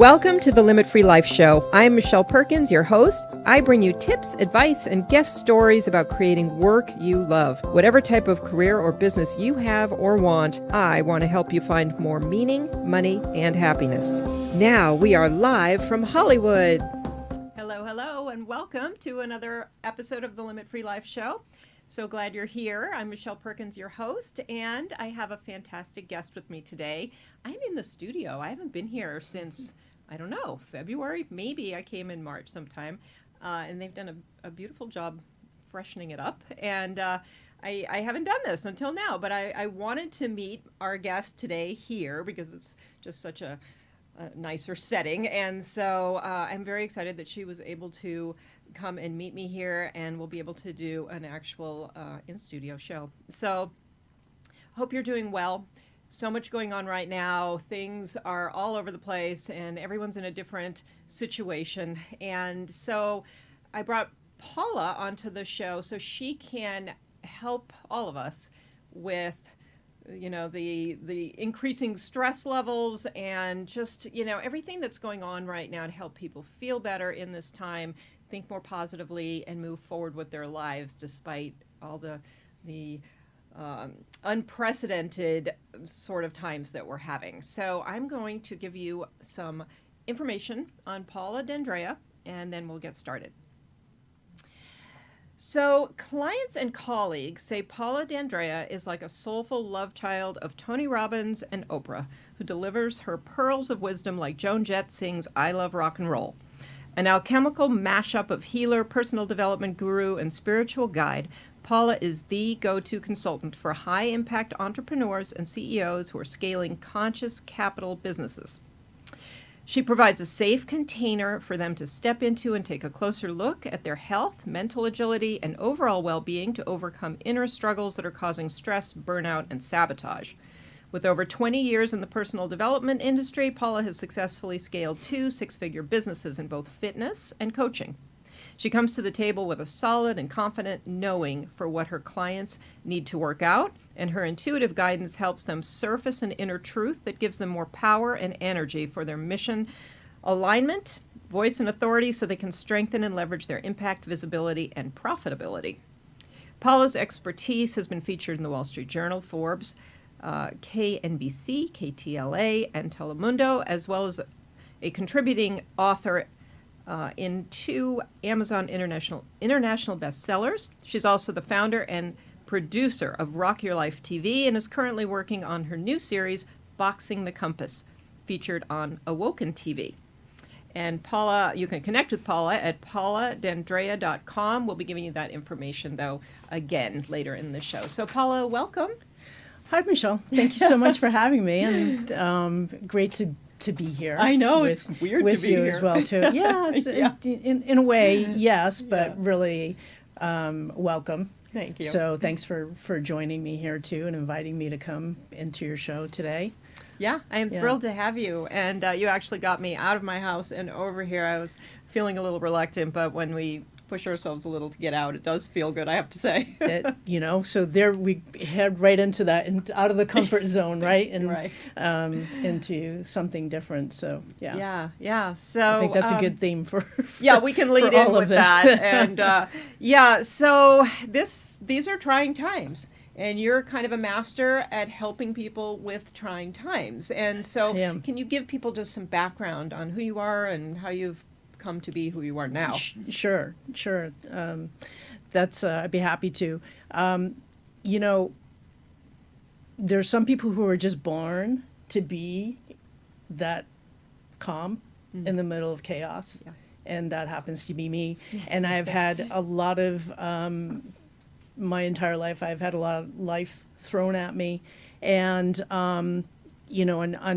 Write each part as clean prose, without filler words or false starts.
Welcome to the Limit Free Life Show. I'm Michelle Perkins, your host. I bring you tips, advice, and guest stories about creating work you love. Whatever type of career or business you have or want, I want to help you find more meaning, money, and happiness. Now we are live from Hollywood. Hello, and welcome to another episode of the Limit Free Life Show. So glad you're here. I'm Michelle Perkins, your host, and I have a fantastic guest with me today. I'm in the studio. I haven't been here since, I don't know, February? Maybe I came in March sometime, and they've done a beautiful job freshening it up. And I haven't done this until now, but I wanted to meet our guest today here because it's just such a nicer setting. And so I'm very excited that she was able to come and meet me here, and we'll be able to do an actual in-studio show. So hope you're doing well. So much going on right now. Things are all over the place, and everyone's in a different situation. And so I brought Paula onto the show so she can help all of us with the increasing stress levels and just, everything that's going on right now to help people feel better in this time, think more positively, and move forward with their lives despite all the unprecedented sort of times that we're having. So I'm going to give you some information on Paula D'Andrea, and then we'll get started. So clients and colleagues say Paula D'Andrea is like a soulful love child of Tony Robbins and Oprah, who delivers her pearls of wisdom like Joan Jett sings I Love Rock and Roll. An alchemical mashup of healer, personal development guru, and spiritual guide, Paula is the go-to consultant for high-impact entrepreneurs and CEOs who are scaling conscious capital businesses. She provides a safe container for them to step into and take a closer look at their health, mental agility, and overall well-being to overcome inner struggles that are causing stress, burnout, and sabotage. With over 20 years in the personal development industry, Paula has successfully scaled 2 six-figure businesses in both fitness and coaching. She comes to the table with a solid and confident knowing for what her clients need to work out, and her intuitive guidance helps them surface an inner truth that gives them more power and energy for their mission, alignment, voice, and authority so they can strengthen and leverage their impact, visibility, and profitability. Paula's expertise has been featured in the Wall Street Journal, Forbes, KNBC, KTLA, and Telemundo, as well as a contributing author in 2 Amazon international bestsellers. She's also the founder and producer of Rock Your Life TV and is currently working on her new series, Boxing the Compass, featured on Awoken TV. And Paula, you can connect with Paula at pauladandrea.com. We'll be giving you that information, though, again, later in the show. So, Paula, welcome. Hi, Michelle. Thank you so much for having me, and great to be here. I know, it's weird with to be you here. As well, too. Yeah, in a way, yes, but really welcome. Thank you. So thanks for joining me here, too, and inviting me to come into your show today. Yeah, I am thrilled to have you. And you actually got me out of my house and over here. I was feeling a little reluctant, but when we push ourselves a little to get out, it does feel good, I have to say. So there we head right into that, and out of the comfort zone, right? And right. Into something different. So Yeah. So I think that's a good theme for we can lead in with that. And so these are trying times. And you're kind of a master at helping people with trying times. And so can you give people just some background on who you are and how you've come to be who you are now? Sure. That's I'd be happy to. There's some people who are just born to be that calm in the middle of chaos, and that happens to be me. And I've had a lot of my entire life. I've had a lot of life thrown at me, and on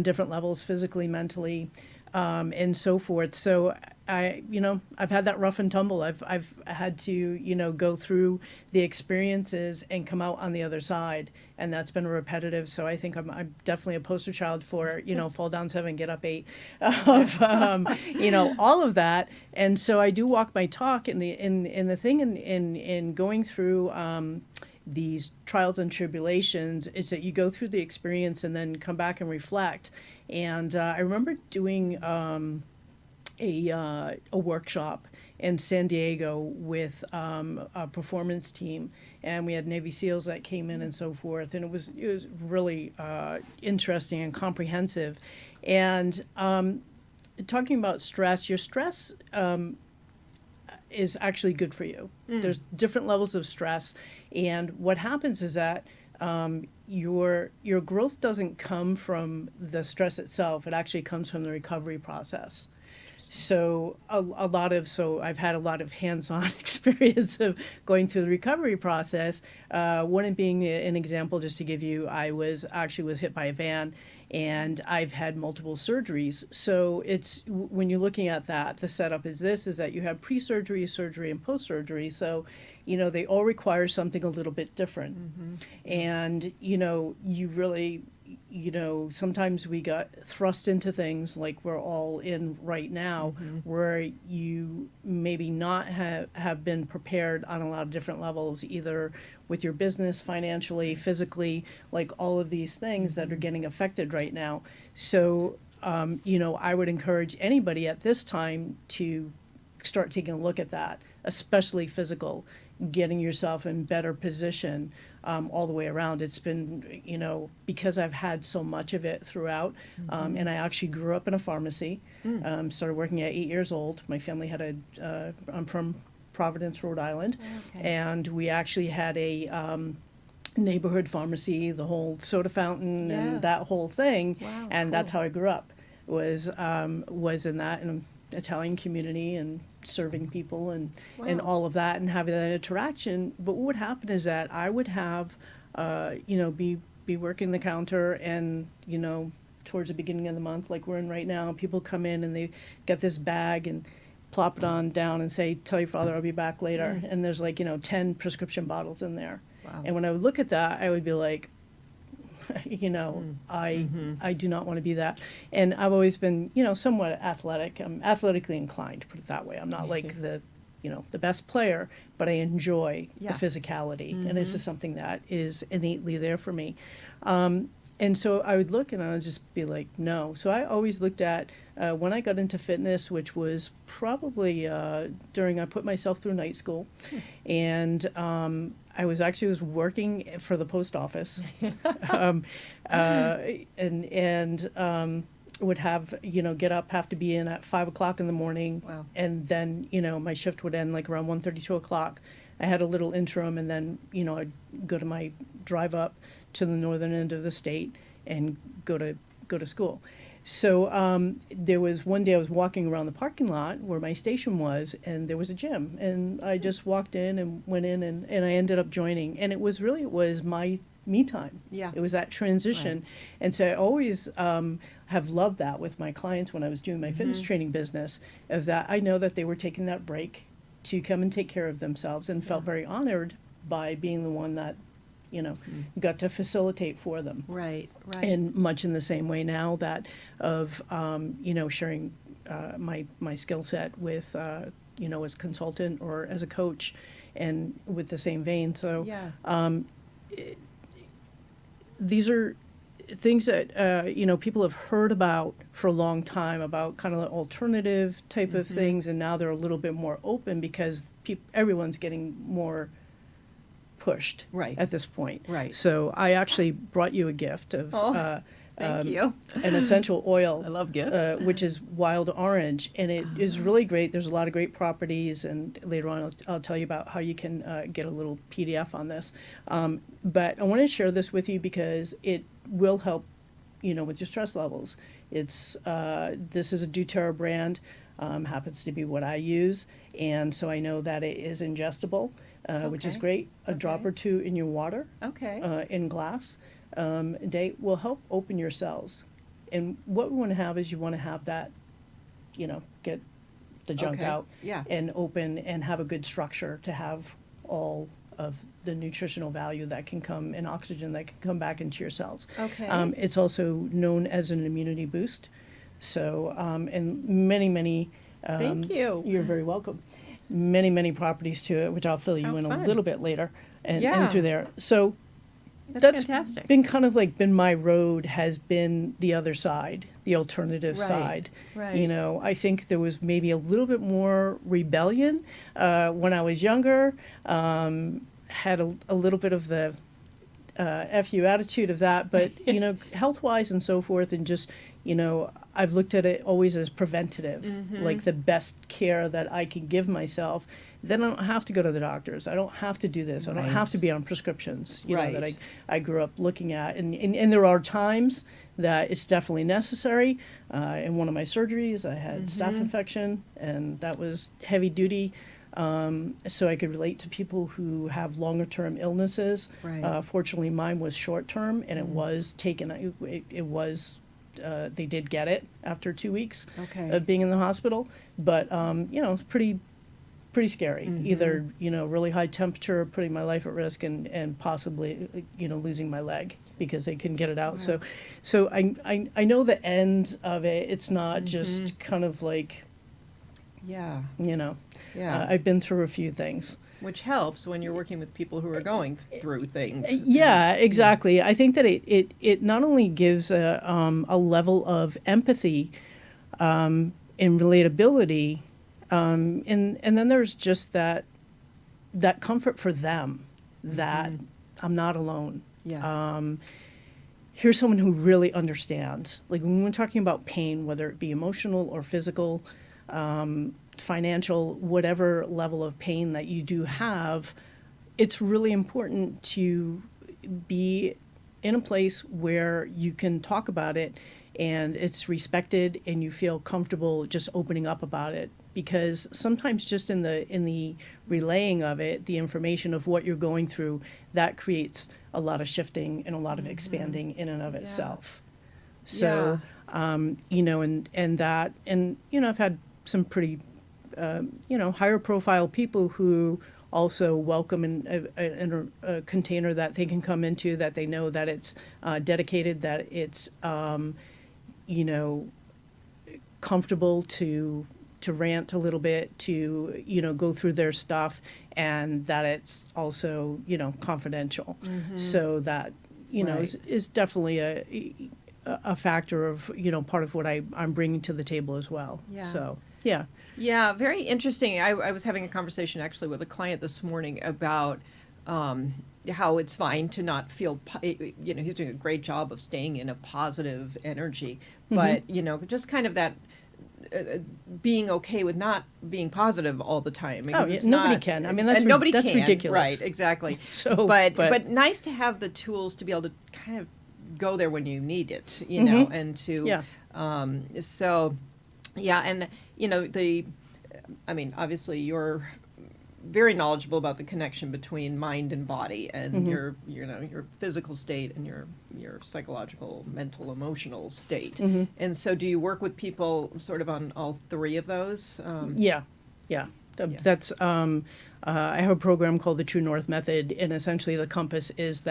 different levels, physically, mentally, and so forth. So I've had that rough and tumble. I've had to, go through the experiences and come out on the other side, and that's been repetitive. So I think I'm definitely a poster child for, fall down 7, get up 8, of, all of that. And so I do walk my talk in the thing in going through, these trials and tribulations. It's that you go through the experience and then come back and reflect. And I remember doing a workshop in San Diego with a performance team, and we had Navy SEALs that came in and so forth, and it was really interesting and comprehensive. And talking about stress, your stress is actually good for you. There's different levels of stress, and what happens is that your growth doesn't come from the stress itself. It actually comes from the recovery process. So I've had a lot of hands-on experience of going through the recovery process. One being an example, just to give you, I was hit by a van, and I've had multiple surgeries. So it's, when you're looking at that, the setup is that you have pre-surgery, surgery, and post-surgery. So, they all require something a little bit different. And, you really, sometimes we got thrust into things like we're all in right now, where you maybe not have been prepared on a lot of different levels, either with your business, financially, physically, like all of these things that are getting affected right now. So, I would encourage anybody at this time to start taking a look at that, especially physical, getting yourself in better position all the way around. It's been, because I've had so much of it throughout, and I actually grew up in a pharmacy, started working at 8 years old. My family had I'm from Providence, Rhode Island, and we actually had a neighborhood pharmacy, the whole soda fountain and that whole thing, and that's how I grew up, was in that, in Italian community and serving people and all of that and having that interaction. But what would happen is that I would have, be working the counter, and, towards the beginning of the month, like we're in right now, people come in and they get this bag and plop it on down and say, "Tell your father I'll be back later." And there's 10 prescription bottles in there. Wow. And when I would look at that, I would be like, I do not want to be that. And I've always been, somewhat athletic. I'm athletically inclined, put it that way. I'm not like the best player, but I enjoy the physicality. And this is something that is innately there for me. And so I would look and I would just be like, no. So I always looked at, when I got into fitness, which was probably I put myself through night school. And I was working for the post office, and would have, get up, have to be in at 5 o'clock in the morning. Wow. And then, my shift would end like around 1:30, 2 o'clock. I had a little interim, and then, I'd go to my drive up to the northern end of the state and go to school. So there was one day I was walking around the parking lot where my station was, and there was a gym, and I just walked in and went in, and I ended up joining, and it was my me time. Yeah. It was that transition. Right. And so I always have loved that with my clients when I was doing my fitness training business, of that I know that they were taking that break to come and take care of themselves, and felt very honored by being the one that got to facilitate for them. Right. And much in the same way now that of, sharing my skill set with, as consultant or as a coach, and with the same vein. So these are things that, people have heard about for a long time, about kind of the alternative type of things, and now they're a little bit more open because everyone's getting more pushed at this point. Right. So I actually brought you a gift of thank you. An essential oil. I love gifts. Which is wild orange, and it is really great. There's a lot of great properties, and later on I'll tell you about how you can get a little PDF on this. But I want to share this with you because it will help, with your stress levels. It's this is a doTERRA brand, happens to be what I use, and so I know that it is ingestible. Which is great. A drop or two in your water, in glass, a day will help open your cells. And what we want to have is you want to have that, get the junk out and open and have a good structure to have all of the nutritional value that can come, and oxygen that can come back into your cells. It's also known as an immunity boost. So, and many, thank you. You're very welcome. many, many properties to it, which I'll fill you How in fun. a little bit later and Yeah. through there. So That's fantastic. been kind of like been my road, has been the other side, the alternative Right, side. right. You know, I think there was maybe a little bit more rebellion when I was younger. Had a little bit of the F you attitude of that, but you know, health wise and so forth, and just, you know, I've looked at it always as preventative, like the best care that I can give myself. Then I don't have to go to the doctors. I don't have to do this. I don't have to be on prescriptions, you know, that Right. I grew up looking at. And there are times that it's definitely necessary. In one of my surgeries, I had staph infection, and that was heavy duty. So I could relate to people who have longer term illnesses. Right. Fortunately, mine was short term, and it was taken. It was. They did get it after 2 weeks Okay. of being in the hospital, but you know, it's pretty scary. Either, you know, really high temperature, putting my life at risk, and possibly, you know, losing my leg because they couldn't get it out. Wow. So I know the ends of it. It's not just kind of like, Yeah. you know, Yeah. I've been through a few things. Which helps when you're working with people who are going through things. Yeah, exactly. I think that it not only gives a level of empathy and relatability, and then there's just that comfort for them that I'm not alone. Yeah. Here's someone who really understands. Like when we're talking about pain, whether it be emotional or physical, financial, whatever level of pain that you do have, it's really important to be in a place where you can talk about it and it's respected and you feel comfortable just opening up about it. Because sometimes just in the relaying of it, the information of what you're going through, that creates a lot of shifting and a lot of expanding in and of itself. So, you know, and you know, I've had some pretty, you know, higher profile people who also welcome in a container that they can come into, that they know that it's dedicated, that it's, you know, comfortable to rant a little bit, to, you know, go through their stuff, and that it's also, you know, confidential. So that, you know, is definitely a factor of, you know, part of what I'm bringing to the table as well. Yeah. So, yeah. Yeah, very interesting. I was having a conversation actually with a client this morning about how it's fine to not feel, you know, he's doing a great job of staying in a positive energy, but, you know, just kind of that being okay with not being positive all the time. Oh, yeah, nobody can. I mean, that's can. ridiculous. Right, exactly. So, but nice to have the tools to be able to kind of go there when you need it, you know, and to, so, yeah, and, you know, I mean, obviously you're very knowledgeable about the connection between mind and body and your, you know, your physical state and your psychological, mental, emotional state. And so do you work with people sort of on all three of those? Yeah. That's I have a program called the True North Method, and essentially the compass is,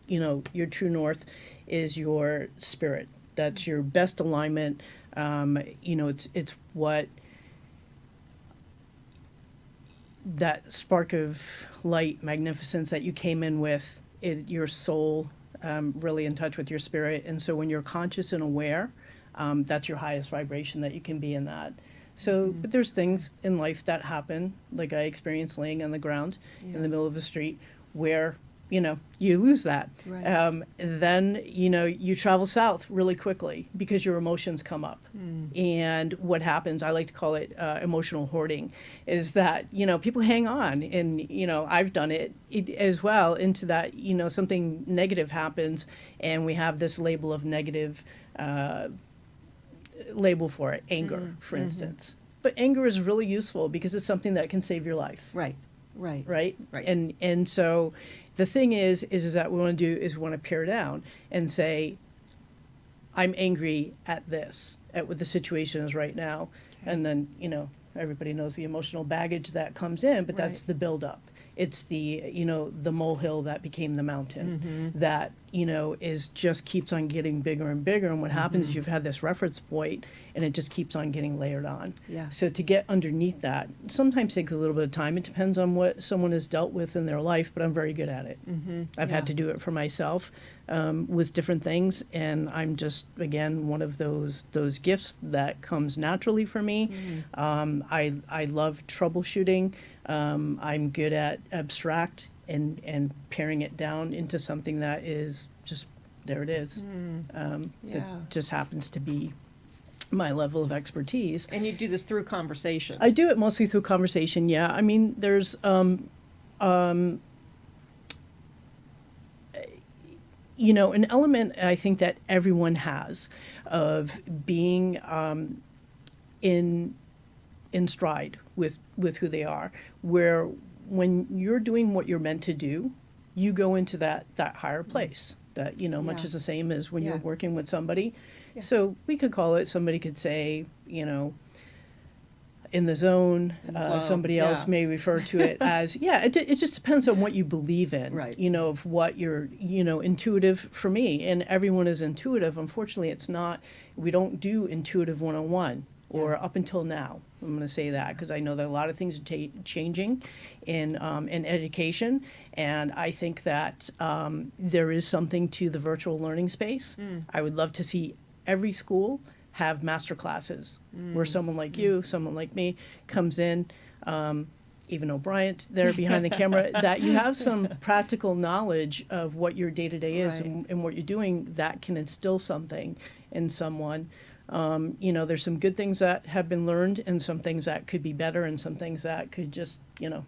you know, your true north is your spirit. That's your best alignment. You know, it's what that spark of light, magnificence that you came in with, your soul, really in touch with your spirit. And so when you're conscious and aware, that's your highest vibration that you can be in that. So, but there's things in life that happen, like I experienced laying on the ground in the middle of the street, where, you know, you lose that. Right. Then, you know, you travel south really quickly because your emotions come up. And what happens, I like to call it emotional hoarding, is that, you know, people hang on. And, you know, I've done it as well, into that, you know, something negative happens and we have this label of negative label for it, anger, for instance. But anger is really useful because it's something that can save your life. Right. Right. And so the thing is that what we want to do is we want to pare down and say, I'm angry at this, at what the situation is right now. Okay. And then, you know, everybody knows the emotional baggage that comes in, but that's the buildup. It's the, you know, the molehill that became the mountain that, is just keeps on getting bigger and bigger. And what happens is you've had this reference point and it just keeps on getting layered on. Yeah. So to get underneath that sometimes takes a little bit of time. It depends on what someone has dealt with in their life, but I'm very good at it. I've had to do it for myself with different things. And I'm just, again, one of those gifts that comes naturally for me. I love troubleshooting. I'm good at abstract and paring it down into something that is just, there it is. That just happens to be my level of expertise. And you do this through conversation. I do it mostly through conversation, yeah. I mean, there's an element I think that everyone has of being in stride with who they are, where when you're doing what you're meant to do, you go into that higher place. That, much is the same as when you're working with somebody. Yeah. So we could call it, somebody could say, in the zone. flow, Somebody else may refer to it as, it just depends on what you believe in, Right. Of what you're, intuitive for me. And everyone is intuitive. Unfortunately, it's not, we don't do intuitive 101 or up until now. I'm going to say that because I know that a lot of things are changing in education. And I think that there is something to the virtual learning space. I would love to see every school have master classes where someone like you, someone like me comes in, even though Bryant's there behind the camera, that you have some practical knowledge of what your day-to-day is and what you're doing that can instill something in someone. There's some good things that have been learned and some things that could be better and some things that could just,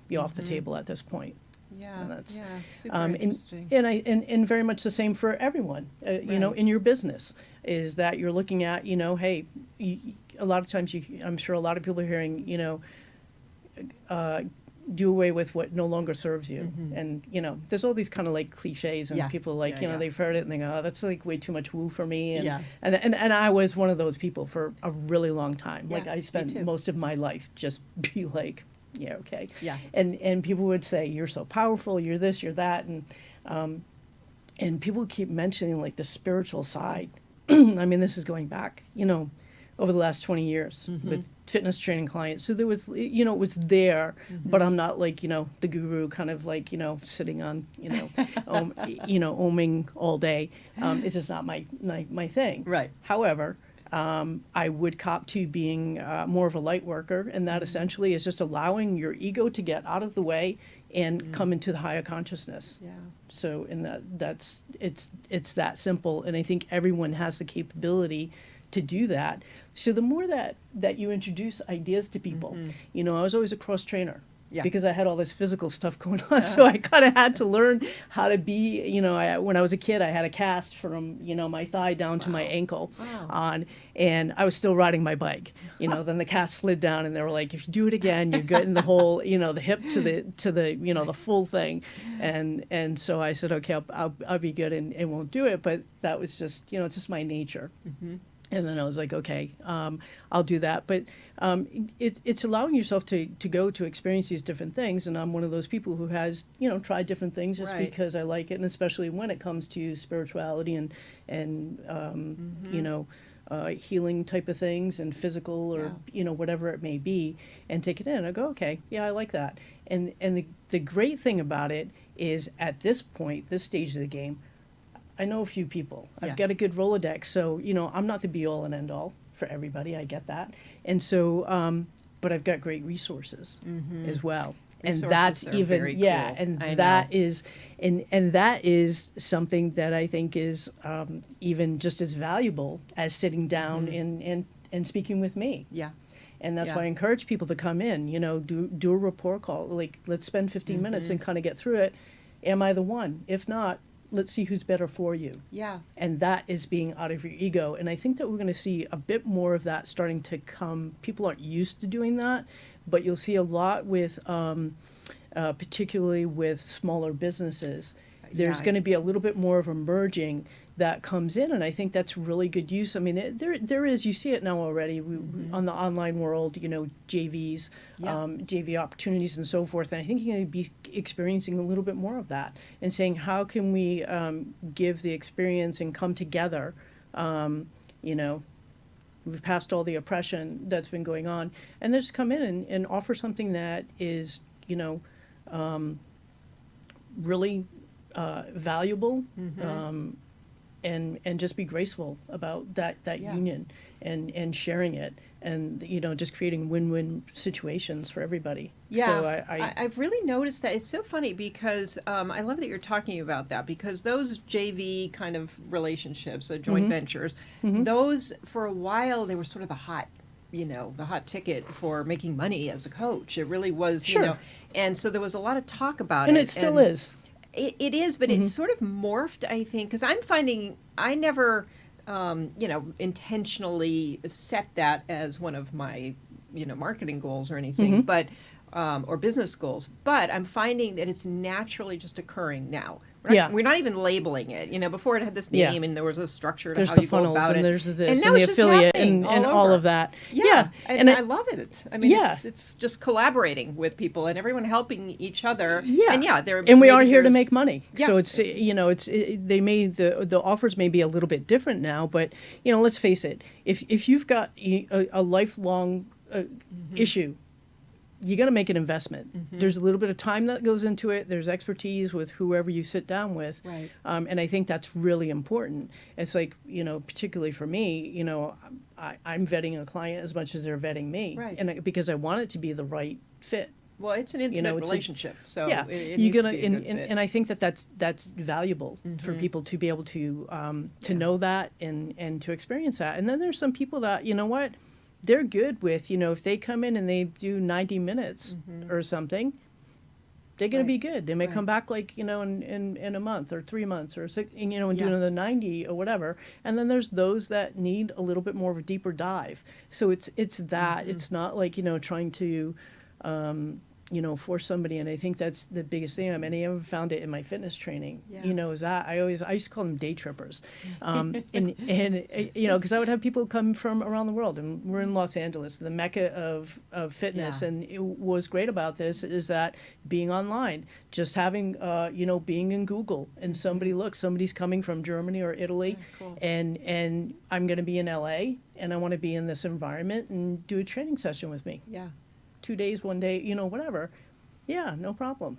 be off the table at this point. Yeah, And that's, super interesting. And very much the same for everyone, in your business, is that you're looking at, hey, a lot of times I'm sure a lot of people are hearing, do away with what no longer serves you. And, there's all these kind of like cliches and people like, they've heard it and they go, oh, that's like way too much woo for me. And I was one of those people for a really long time. Yeah, like I me spent too. most of my life just be like, yeah, okay. Yeah. And people would say, you're so powerful, you're this, you're that. And people keep mentioning like the spiritual side. I mean, this is going back, over the last 20 years with fitness training clients. So there was, it was there, but I'm not like, the guru kind of like, sitting on, oming all day. It's just not my thing. Right. However, I would cop to being more of a light worker, and that essentially is just allowing your ego to get out of the way and come into the higher consciousness. Yeah. So in it's that simple, and I think everyone has the capability to do that. So the more that you introduce ideas to people, I was always a cross trainer. Yeah. Because I had all this physical stuff going on, so I kind of had to learn how to be, when I was a kid, I had a cast from, my thigh down to my ankle on, and I was still riding my bike. Then the cast slid down, and they were like, if you do it again, you're getting the whole, the hip to the the full thing, and so I said, okay, I'll be good and won't do it, but that was just, it's just my nature. And then I was like, okay, I'll do that. But it's allowing yourself to go to experience these different things. And I'm one of those people who has, tried different things just Right. because I like it. And especially when it comes to spirituality and healing type of things and physical or, whatever it may be, and take it in. I go, okay, yeah, I like that. And the great thing about it is at this point, this stage of the game, I know a few people. Yeah. I've got a good Rolodex, so I'm not the be all and end all for everybody. I get that, and so, but I've got great resources as well, Resources and that's are even very yeah, cool. and I that know. is, and that is something that I think is even just as valuable as sitting down and speaking with me. Yeah. And that's Yeah. why I encourage people to come in. Do a rapport call. Like, let's spend 15 minutes and kind of get through it. Am I the one? If not, let's see who's better for you. Yeah. And that is being out of your ego. And I think that we're going to see a bit more of that starting to come. People aren't used to doing that, but you'll see a lot with, particularly with smaller businesses. There's Yeah. going to be a little bit more of a merging that comes in, and I think that's really good use. I mean, there is, you see it now already on the online world, JVs, JV opportunities and so forth, and I think you're going to be experiencing a little bit more of that and saying, how can we give the experience and come together, we've passed all the oppression that's been going on, and just come in and offer something that is, really valuable, and just be graceful about that union and sharing it, and just creating win-win situations for everybody. Yeah, so I've really noticed that. It's so funny because I love that you're talking about that, because those JV kind of relationships, joint ventures, those for a while they were sort of the hot ticket for making money as a coach. It really was, Sure. And so there was a lot of talk about and it. it still is. It is, but it's sort of morphed, I think, because I'm finding I never, intentionally set that as one of my, marketing goals or anything, but, or business goals. But I'm finding that it's naturally just occurring now. We're not even labeling it. Before it had this name and there was a structure to there's how the you go funnels about and it. there's this and now and the it's just affiliate happening and all all over. of that. And I I love it. I mean, it's just collaborating with people and everyone helping each other. And we are here to make money. Yeah. So it's they may the offers may be a little bit different now, but let's face it. If you've got a lifelong issue, you got to make an investment. There's a little bit of time that goes into it. There's expertise with whoever you sit down with. Right. And I think that's really important. It's like, particularly for me, I'm vetting a client as much as they're vetting me. Right. And because I want it to be the right fit. Well, it's an intimate relationship, so it you needs gotta, to be a good fit. and I think that's valuable for people to be able to know that and to experience that. And then there's some people that they're good with, if they come in and they do 90 minutes or something, they're going to be good. They may come back in a month or 3 months or 6, and do another 90 or whatever. And then there's those that need a little bit more of a deeper dive. So it's that. It's not like, trying to, for somebody. And I think that's the biggest thing. I mean, I ever found it in my fitness training, is that I used to call them day trippers. And because I would have people come from around the world, and we're in Los Angeles, the mecca of fitness. And what's great about this is that being online, just having, being in Google, and somebody's coming from Germany or Italy, cool. and I'm going to be in LA, and I want to be in this environment and do a training session with me. Yeah. 2 days, 1 day, whatever. Yeah, no problem.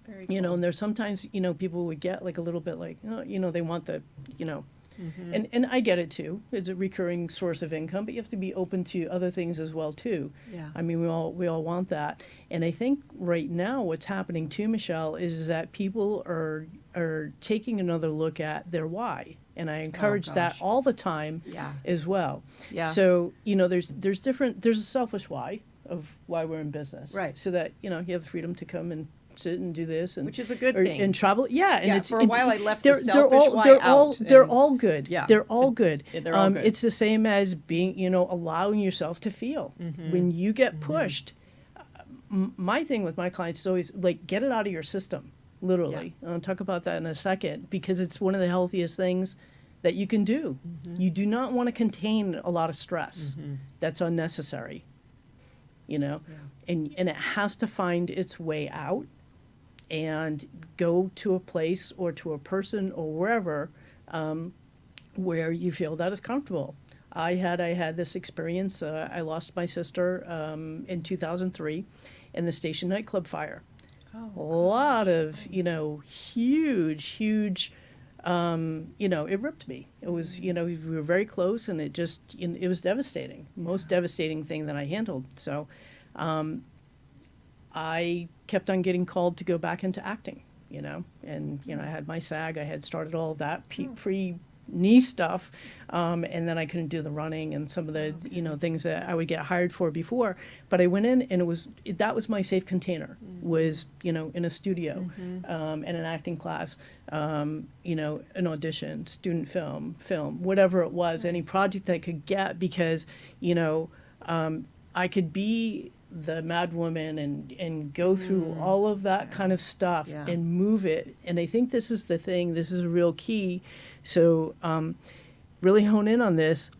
Very cool. And there's sometimes, people would get like a little bit like, they want the, and I get it too. It's a recurring source of income, but you have to be open to other things as well too. Yeah. I mean, we all want that. And I think right now what's happening too, Michelle, is that people are taking another look at their why. And I encourage that all the time as well. Yeah. So, there's a selfish why of why we're in business. Right. So that, you have the freedom to come and sit and do this, and which is a good thing. And travel. Yeah. And for a while I left the selfish why out. They're all good. Yeah. They're all good. They're all good. It's the same as being, allowing yourself to feel. When you get pushed, my thing with my clients is always like, get it out of your system, literally. I'll talk about that in a second, because it's one of the healthiest things that you can do. You do not want to contain a lot of stress. That's unnecessary. And it has to find its way out and go to a place or to a person or wherever where you feel that is comfortable. I had this experience. I lost my sister in 2003 in the station nightclub fire. A lot of, huge, it ripped me. It was, we were very close, and it was devastating. Most devastating thing that I handled. So I kept on getting called to go back into acting, and, I had my SAG. I had started all of that pre-knee stuff, and then I couldn't do the running and some of the, things that I would get hired for before. But I went in, and that was my safe container, was, in a studio, and an acting class, an audition, student film, whatever it was, any project I could get, because, I could be the Mad Woman and go through all of that kind of stuff Yeah. and move it. And I think this is the thing, this is a real key. So really hone in on this.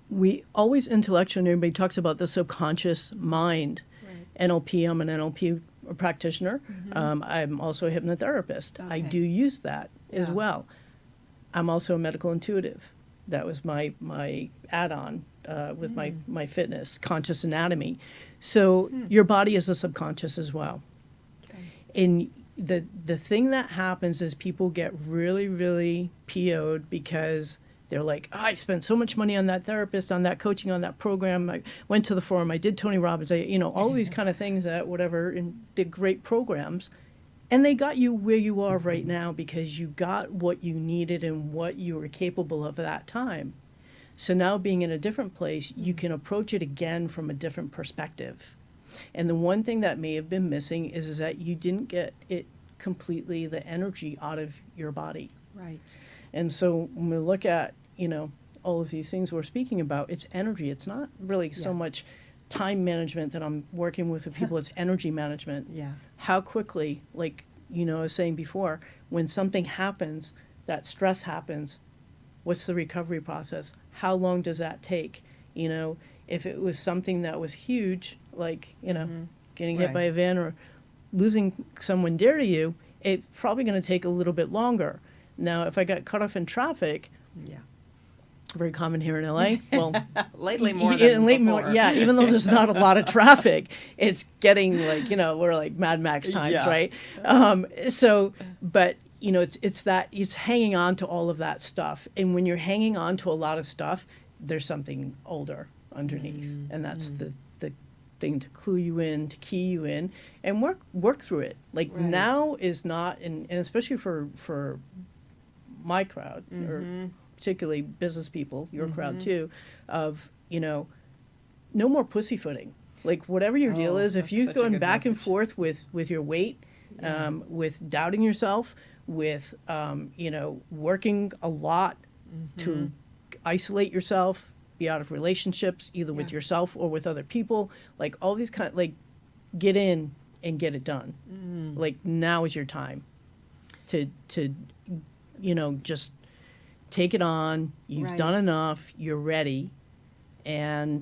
We always intellectually, everybody talks about the subconscious mind. Right. NLP, I'm an NLP practitioner. I'm also a hypnotherapist. I Okay. do use that as Yeah. well. I'm also a medical intuitive. That was my add-on with my fitness, conscious anatomy. So your body is a subconscious as well. Okay. And the thing that happens is people get really, really PO'd because they're like, oh, I spent so much money on that therapist, on that coaching, on that program. I went to the forum. I did Tony Robbins. All these kind of things that whatever, and did great programs. And they got you where you are right now because you got what you needed and what you were capable of at that time. So now being in a different place, you can approach it again from a different perspective. And the one thing that may have been missing is that you didn't get it completely, the energy out of your body. Right. And so when we look at, all of these things we're speaking about, it's energy. It's not really so much time management that I'm working with people, it's energy management. Yeah. How quickly, like, I was saying before, when something happens, that stress happens, what's the recovery process? How long does that take? If it was something that was huge, like, getting hit Right. by a van or losing someone dear to you, it's probably going to take a little bit longer. Now, if I got cut off in traffic, Yeah. very common here in LA. Well, Lately more yeah, than late before. more, yeah. Even though there's not a lot of traffic, it's getting like we're like Mad Max times, Yeah. right? But it's hanging on to all of that stuff, and when you're hanging on to a lot of stuff, there's something older underneath, and that's the thing to clue you in, to key you in, and work through it. Like Right. now is not, and especially for my crowd or particularly business people, your crowd too, of, no more pussyfooting. Like whatever your deal Oh, is, if that's you're such a going good back and message. forth with your weight, with doubting yourself, with, working a lot to isolate yourself, be out of relationships, either with Yeah. yourself or with other people, like all these get in and get it done. Like now is your time to just take it on. You've Right. done enough. You're ready, and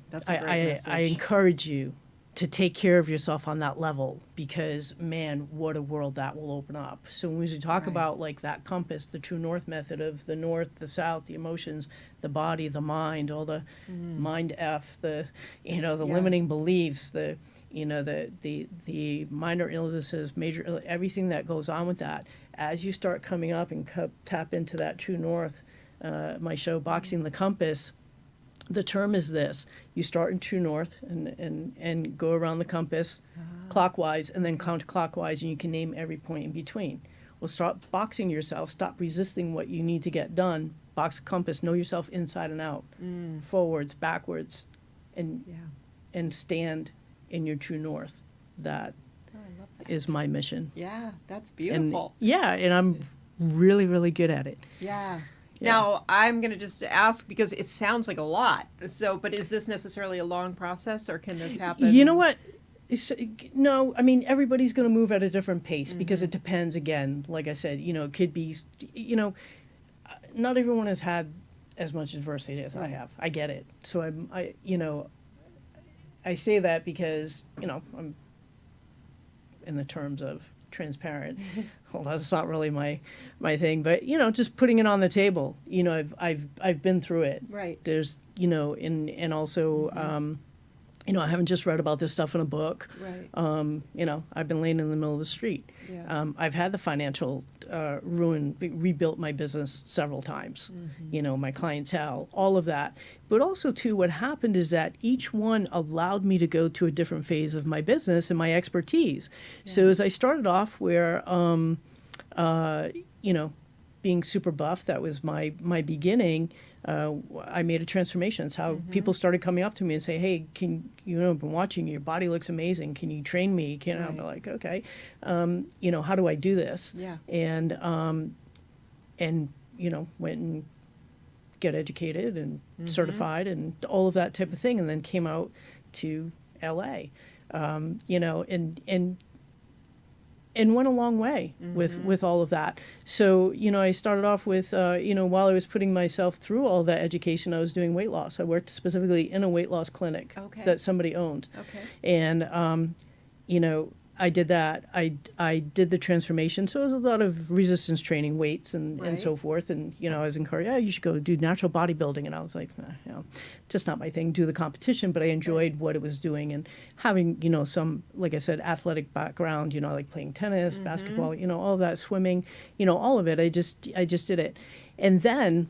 That's a great message. I encourage you to take care of yourself on that level because man, what a world that will open up. So when we talk Right. about like that compass, the true north method of the north, the south, the emotions, the body, the mind, all the mind F, the limiting beliefs, the minor illnesses, major everything that goes on with that. As you start coming up and tap into that true north, my show Boxing the Compass, the term is this: you start in true north and go around the compass clockwise and then counterclockwise, and you can name every point in between. Well, start boxing yourself, stop resisting what you need to get done, box the compass, know yourself inside and out, forwards, backwards, and stand in your true north. That Oh, I love that. is my mission. Yeah, that's And beautiful. and I'm really, really good at it. Yeah. Yeah. Now, I'm going to just ask because it sounds like a lot. So, but is this necessarily a long process or can this happen? You know what? No, I mean, everybody's going to move at a different pace because it depends, again, like I said, it could be, not everyone has had as much adversity as I Right. have. I get it. So I say that because, I'm in the terms of transparent. Well, that's not really my thing, but just putting it on the table. I've been through it. Right. There's and also I haven't just read about this stuff in a book. Right. I've been laying in the middle of the street. Yeah. I've had the financial ruin, rebuilt my business several times. My clientele, all of that. But also, too, what happened is that each one allowed me to go to a different phase of my business and my expertise. So as I started off where, being super buff, that was my beginning. I made a transformation. It's how people started coming up to me and say, "Hey, I've been watching you. Your body looks amazing. Can you train me?" I'm Right. like, "Okay, how do I do this?" Yeah. And went and get educated and certified and all of that type of thing, and then came out to LA, you know, and went a long way with all of that. So, you know, I started off with, you know, while I was putting myself through all that education, I was doing weight loss. I worked specifically in a weight loss clinic that somebody owned. And, you know, I did that. I did the transformation. So it was a lot of resistance training, weights and so forth. And, you know, I was encouraged, you should go do natural bodybuilding. And I was like, you know, just not my thing, do the competition. But I enjoyed what it was doing and having, you know, some, like I said, athletic background, you know, like playing tennis, basketball, you know, all of that, swimming, you know, all of it. I just did it. And then,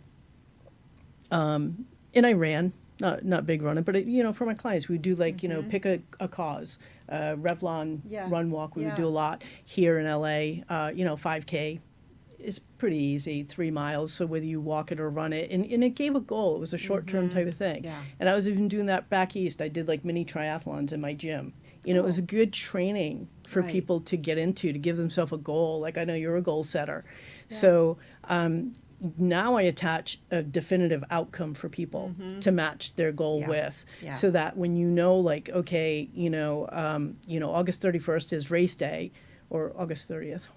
and I ran. Not big running, but you know, for my clients, we would do like, you know, pick a cause, Revlon run walk. We would do a lot here in LA. You know, 5K is pretty easy, 3 miles. So whether you walk it or run it, and it gave a goal. It was a short-term type of thing. And I was even doing that back east. I did like mini triathlons in my gym. You know, it was a good training for people to get into, to give themselves a goal. Like I know you're a goal setter. So, now I attach a definitive outcome for people to match their goal with, so that when you know, like, okay, you know, August 31st is race day, or August 30th.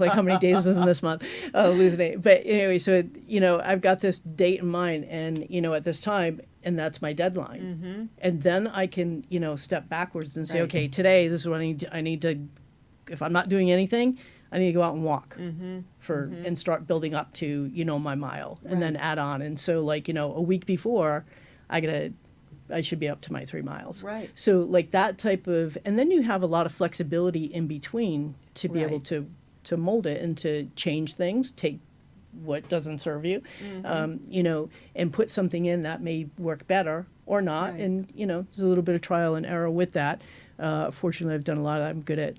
Like how many days is in this month? Losing it. But anyway, so you know, I've got this date in mind, and you know, at this time, and that's my deadline, and then I can, you know, step backwards and say, okay, today this is what I need to. If I'm not doing anything, I need to go out and walk and start building up to, you know, my mile and then add on. And so like, you know, a week before I should be up to my 3 miles. So like that type of, and then you have a lot of flexibility in between to be able to mold it and to change things, take what doesn't serve you, you know, and put something in that may work better or not. And, you know, there's a little bit of trial and error with that. Fortunately, I've done a lot of that. I'm good at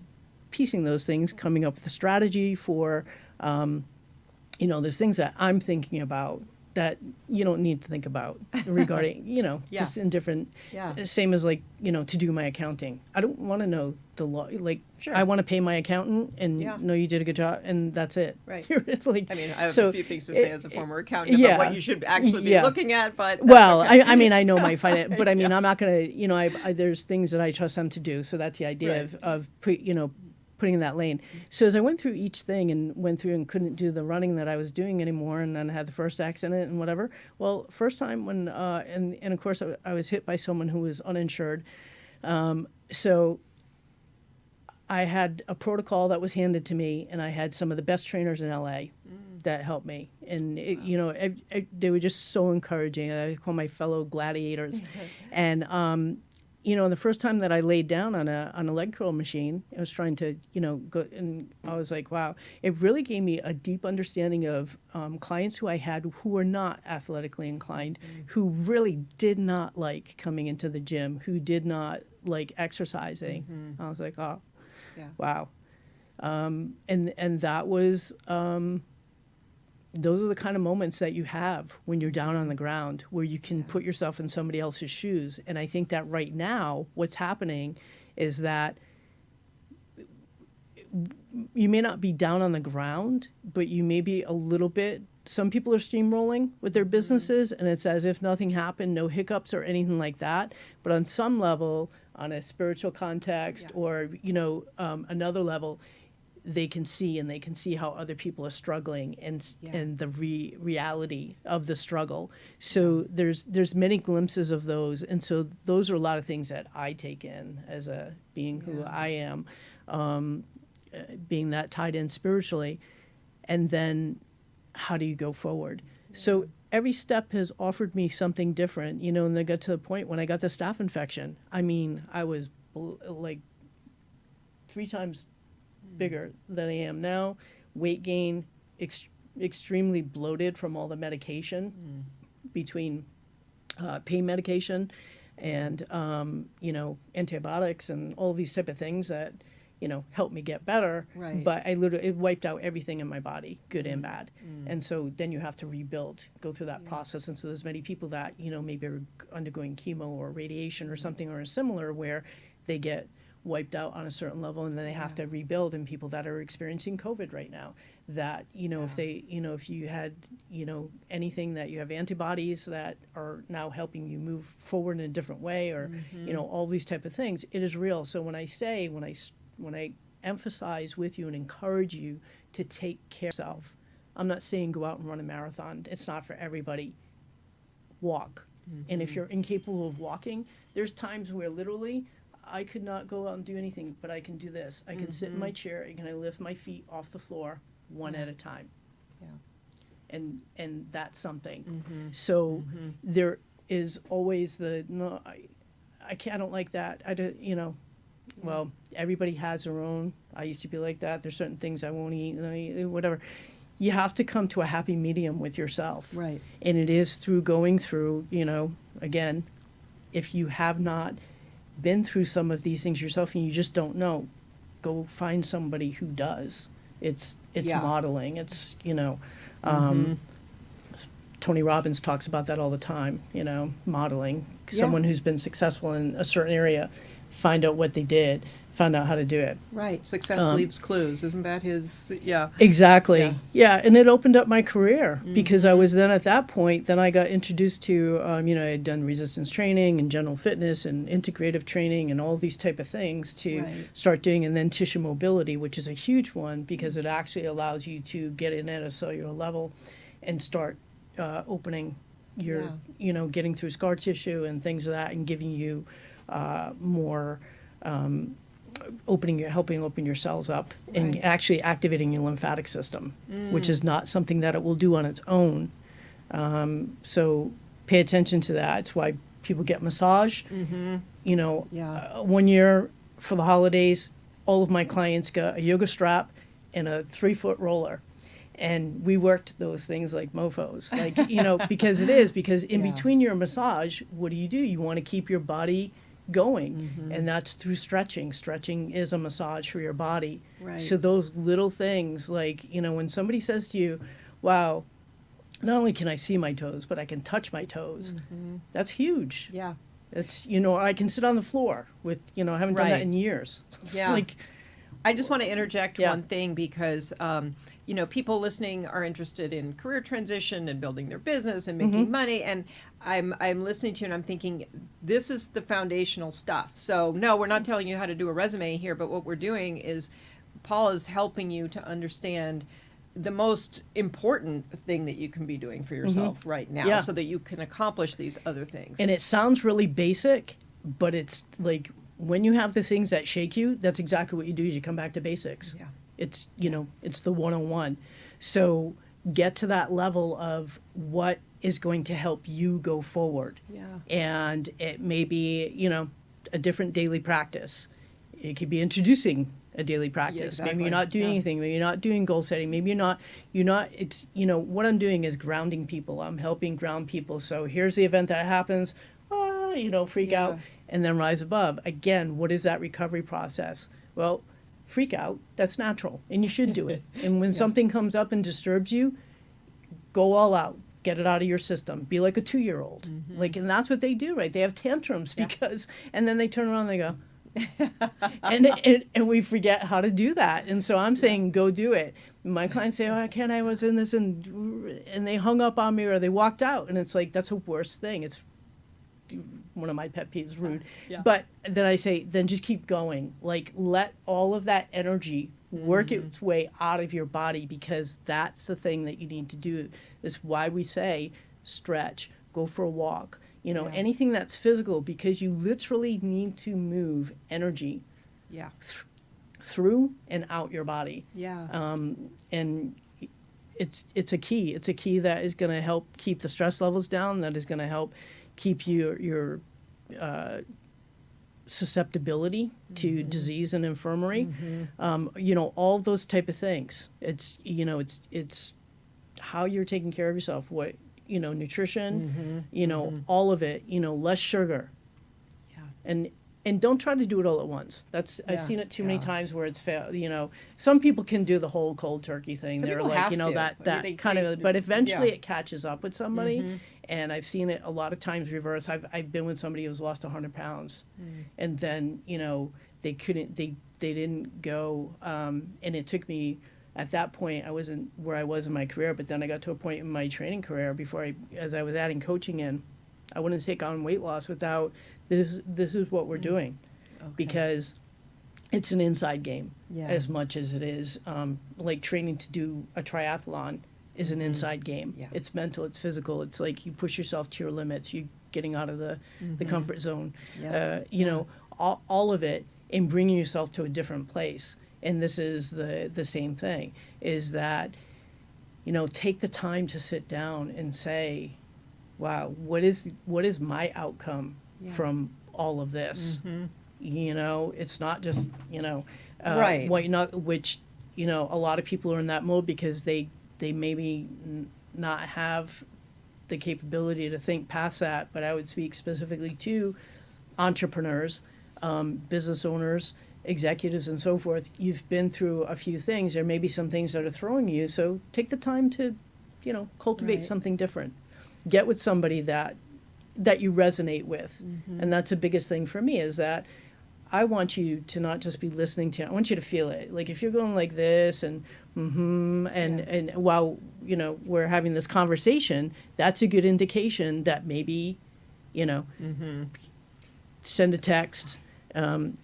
piecing those things, coming up with a strategy for, you know, there's things that I'm thinking about that you don't need to think about regarding, you know, just in different, same as like, you know, to do my accounting. I don't want to know the law. Like, I want to pay my accountant and know you did a good job, and that's it. It's like, I mean, I have a few things to say as a former accountant about what you should actually be looking at, but well, okay. I mean, I know my finance, but I mean, I'm not going to, you know, I there's things that I trust them to do. So that's the idea of you know, putting in that lane. So as I went through each thing and went through and couldn't do the running that I was doing anymore, and then had the first accident and whatever. Well, first time when, and of course I was hit by someone who was uninsured. So I had a protocol that was handed to me, and I had some of the best trainers in LA that helped me. And, it, you know, they were just so encouraging. I call my fellow gladiators. And, you know, the first time that I laid down on a leg curl machine, I was trying to, you know, go, and I was like, wow, it really gave me a deep understanding of clients who I had who were not athletically inclined, who really did not like coming into the gym, who did not like exercising. I was like, oh, wow. And that was, those are the kind of moments that you have when you're down on the ground, where you can put yourself in somebody else's shoes. And I think that right now what's happening is that you may not be down on the ground, but you may be a little bit, some people are steamrolling with their businesses, and it's as if nothing happened, no hiccups or anything like that. But on some level, on a spiritual context or, you know, another level, they can see, and they can see how other people are struggling, and the reality of the struggle. So there's many glimpses of those, and so those are a lot of things that I take in as a being who I am, being that tied in spiritually, and then how do you go forward? So every step has offered me something different, you know, and they got to the point when I got the staph infection. I mean, I was like 3 times bigger than I am now, weight gain, extremely bloated from all the medication, between pain medication and, you know, antibiotics and all these type of things that, you know, helped me get better. But it wiped out everything in my body, good and bad. And so then you have to rebuild, go through that process. And so there's many people that, you know, maybe are undergoing chemo or radiation or something or similar, where they get wiped out on a certain level, and then they have to rebuild. And people that are experiencing COVID right now, that, if they, if you had, anything that you have antibodies that are now helping you move forward in a different way, or, all these type of things, it is real. So when I emphasize with you and encourage you to take care of yourself, I'm not saying go out and run a marathon. It's not for everybody. Walk. And if you're incapable of walking, there's times where literally I could not go out and do anything, but I can do this. I can sit in my chair and I lift my feet off the floor one at a time. Yeah. And that's something. So there is always no, I don't like that. I don't, well, everybody has their own. I used to be like that. There's certain things I won't eat, whatever. You have to come to a happy medium with yourself. Right. And it is through going through, again, if you have not been through some of these things yourself and you just don't know, go find somebody who does. It's modeling. It's, Tony Robbins talks about that all the time, modeling. Someone who's been successful in a certain area, find out what they did, find out how to do it. Right. Success leaves clues. Isn't that his, Exactly. Yeah. And it opened up my career because I was then at that point, then I got introduced to, I had done resistance training and general fitness and integrative training and all these type of things to start doing, and then tissue mobility, which is a huge one because it actually allows you to get in at a cellular level and start opening your, getting through scar tissue and things of that, and giving you more helping open your cells up and actually activating your lymphatic system, which is not something that it will do on its own. So pay attention to that. It's why people get massage. 1 year for the holidays, all of my clients got a yoga strap and a 3-foot roller. And we worked those things like mofos, because in between your massage, what do? You want to keep your body going, and that's through stretching. Stretching is a massage for your body. Right. So those little things, when somebody says to you, wow, not only can I see my toes, but I can touch my toes, that's huge. Yeah. It's, I can sit on the floor with, I haven't done that in years. Yeah. I just want to interject one thing because, people listening are interested in career transition and building their business and making money. And I'm listening to you and I'm thinking, this is the foundational stuff. So, no, we're not telling you how to do a resume here, but what we're doing is Paula's helping you to understand the most important thing that you can be doing for yourself right now so that you can accomplish these other things. And it sounds really basic, but it's like, when you have the things that shake you, that's exactly what you do. You come back to basics. Yeah. It's, it's the 101. So get to that level of what is going to help you go forward. Yeah. And it may be, a different daily practice. It could be introducing a daily practice. Yeah, exactly. Maybe you're not doing anything. Maybe you're not doing goal setting. Maybe you're not, it's, what I'm doing is grounding people. I'm helping ground people. So here's the event that happens, freak out. And then rise above. Again, what is that recovery process? Well, freak out, that's natural, and you should do it. And when something comes up and disturbs you, go all out. Get it out of your system. Be like a 2-year-old. And that's what they do, right? They have tantrums because, and then they turn around and they go, and we forget how to do that. And so I'm saying, go do it. My clients say, oh, I can't, I was in this, and they hung up on me or they walked out. And it's like, that's the worst thing. It's one of my pet peeves, rude. But then I say, then just keep going. Let all of that energy work its way out of your body, because that's the thing that you need to do. That's why we say stretch, go for a walk, anything that's physical, because you literally need to move energy through and out your body. Yeah. And it's a key. It's a key that is going to help keep the stress levels down, that is going to help keep your susceptibility to disease and infirmary, all those type of things. It's it's how you're taking care of yourself, what nutrition, all of it, less sugar, and don't try to do it all at once. I've seen it too many times where it's failed. Some people can do the whole cold turkey thing. They're like, that kind of, but eventually it catches up with somebody. And I've seen it a lot of times reverse. I've been with somebody who's lost 100 pounds, and then they didn't go, and it took me. At that point, I wasn't where I was in my career, but then I got to a point in my training career as I was adding coaching in, I wouldn't take on weight loss without this. This is what we're doing, because it's an inside game as much as it is like training to do a triathlon is an inside game. Yeah. It's mental, it's physical. It's like you push yourself to your limits. You're getting out of the comfort zone. All of it, and bringing yourself to a different place. And this is the same thing, is that, take the time to sit down and say, wow, what is my outcome from all of this? It's not just, right. Which, a lot of people are in that mode because they maybe not have the capability to think past that. But I would speak specifically to entrepreneurs, business owners, executives, and so forth. You've been through a few things. There may be some things that are throwing you. So take the time to, cultivate something different. Get with somebody that you resonate with. And that's the biggest thing for me, is that I want you to not just be listening to it. I want you to feel it. Like if you're going like this and and while we're having this conversation, that's a good indication that maybe send a text,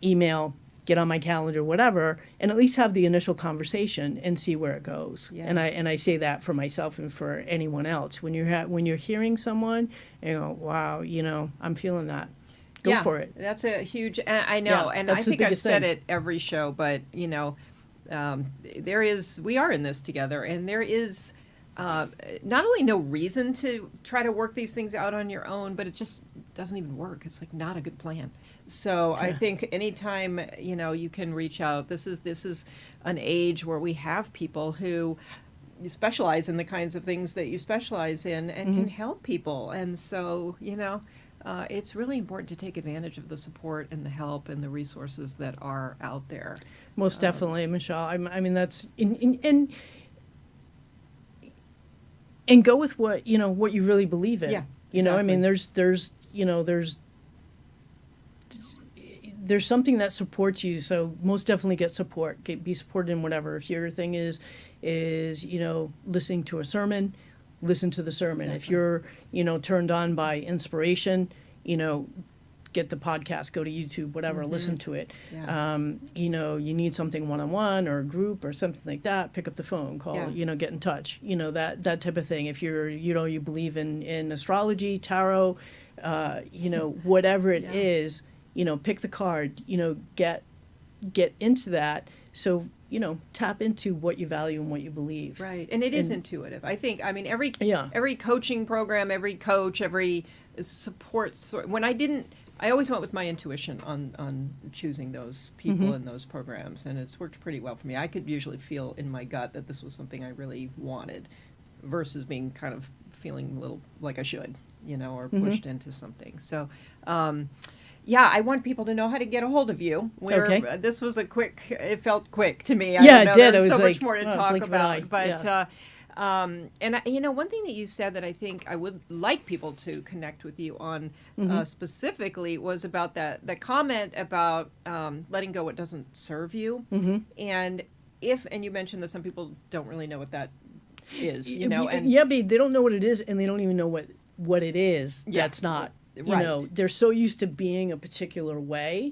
email, get on my calendar, whatever, and at least have the initial conversation and see where it goes. Yeah. And I say that for myself and for anyone else. When you're hearing someone, you go, wow, I'm feeling that. Go for it. That's a huge. I know, and I think I've said it every show, but we are in this together, and there is not only no reason to try to work these things out on your own, but it just doesn't even work. It's like not a good plan. So I think anytime you can reach out. This is an age where we have people who specialize in the kinds of things that you specialize in and can help people, and so it's really important to take advantage of the support and the help and the resources that are out there. Most definitely, Michelle. I mean, that's and go with what you really believe in. Yeah, exactly. I mean, there's something that supports you. So most definitely get support. Be supported in whatever. If your thing is listening to a sermon, listen to the sermon. Exactly. If you're turned on by inspiration, get the podcast, go to YouTube, whatever, listen to it. Yeah. You need something one-on-one or a group or something like that, pick up the phone, call, get in touch, that type of thing. If you're, you believe in astrology, tarot, whatever it is, pick the card, get into that. So, tap into what you value and what you believe. Right. And it is intuitive. I think, every coaching program, every coach, every support, I always went with my intuition on choosing those people in those programs, and it's worked pretty well for me. I could usually feel in my gut that this was something I really wanted versus being kind of feeling a little like I should, or pushed into something. So, I want people to know how to get a hold of you. This was it felt quick to me. It did. There's it was so much more to talk about. But, yes. And one thing that you said that I think I would like people to connect with you on specifically was about that comment about letting go what doesn't serve you. And you mentioned that some people don't really know what that is, but they don't know what it is, and they don't even know what it is. That's not. They're so used to being a particular way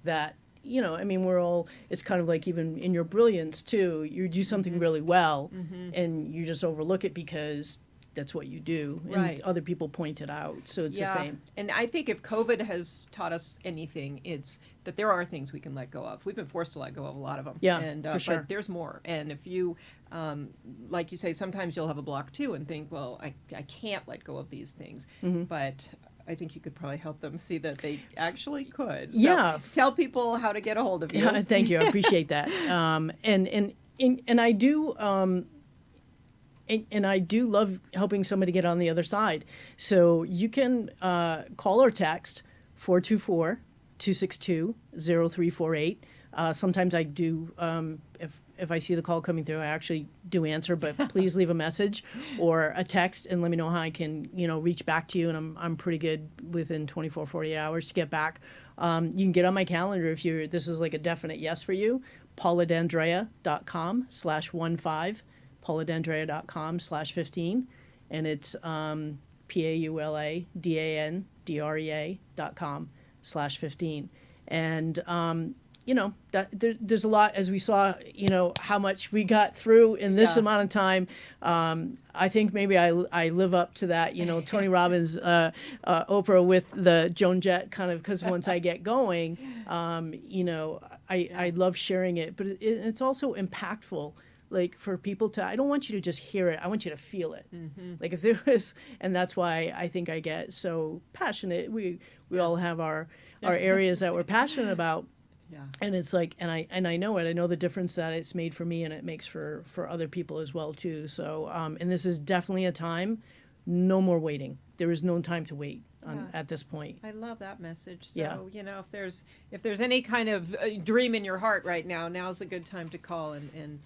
that, it's kind of like even in your brilliance too, you do something really well and you just overlook it because that's what you do. And other people point it out. So it's the same. And I think if COVID has taught us anything, it's that there are things we can let go of. We've been forced to let go of a lot of them. Yeah, for sure. But there's more. And if you, like you say, sometimes you'll have a block too and think, well, I can't let go of these things. But I think you could probably help them see that they actually could. So tell people how to get a hold of you. Yeah, thank you. I appreciate that. And I do, and I do love helping somebody get on the other side. So you can call or text 424-262-0348. Sometimes I do, if I see the call coming through, I actually do answer, but please leave a message or a text and let me know how I can, reach back to you. And I'm pretty good within 24, 48 hours to get back. You can get on my calendar if this is like a definite yes for you, pauladandrea.com/15, pauladandrea.com/15. And it's pauladandrea.com/15. And, there's a lot, as we saw, how much we got through in this amount of time. I think maybe I live up to that, Tony Robbins, Oprah with the Joan Jett kind of, because once I get going, I love sharing it, but it's also impactful. Like for people I don't want you to just hear it. I want you to feel it. Mm-hmm. Like if there was, and that's why I think I get so passionate. We all have our areas that we're passionate about. Yeah. And it's like, and I know it. I know the difference that it's made for me and it makes for other people as well too. So, and this is definitely a time, no more waiting. There is no time to wait at this point. I love that message. So, if there's any kind of dream in your heart right now, now's a good time to call and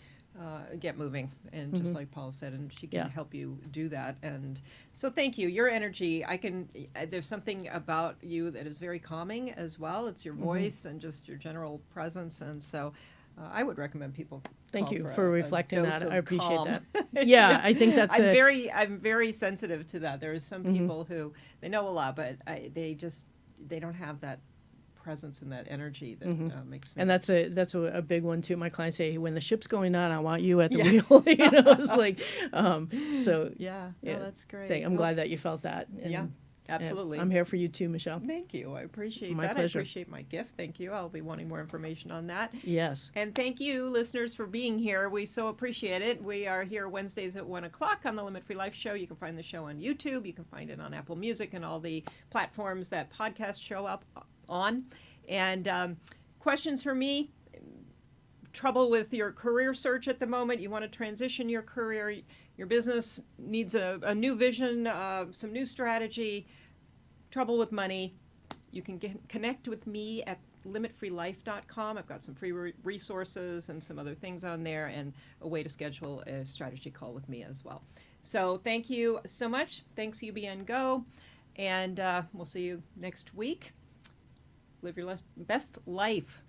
get moving. And just like Paula said, and she can help you do that. And so thank you. Your energy, there's something about you that is very calming as well. It's your voice and just your general presence. And so I would recommend people Thank you for reflecting that. I appreciate calm. that. Yeah, I think that's I'm very sensitive to that. There are some people who, they know a lot, but they don't have that presence and that energy that makes me. And that's a big one too. My clients say, when the ship's going down, I want you at the wheel. It's like, so that's great. I'm glad that you felt that. And, absolutely. I'm here for you too, Michelle. Thank you. I appreciate my that. Pleasure. I appreciate my gift. Thank you. I'll be wanting more information on that. Yes. And thank you, listeners, for being here. We so appreciate it. We are here Wednesdays at 1 o'clock on the Limit Free Life Show. You can find the show on YouTube. You can find it on Apple Music and all the platforms that podcasts show up on. And questions for me, trouble with your career search at the moment, you want to transition your career, your business needs a new vision, some new strategy, trouble with money, you can connect with me at limitfreelife.com. I've got some free resources and some other things on there and a way to schedule a strategy call with me as well. So thank you so much. Thanks, UBN Go. And we'll see you next week. Live your best life.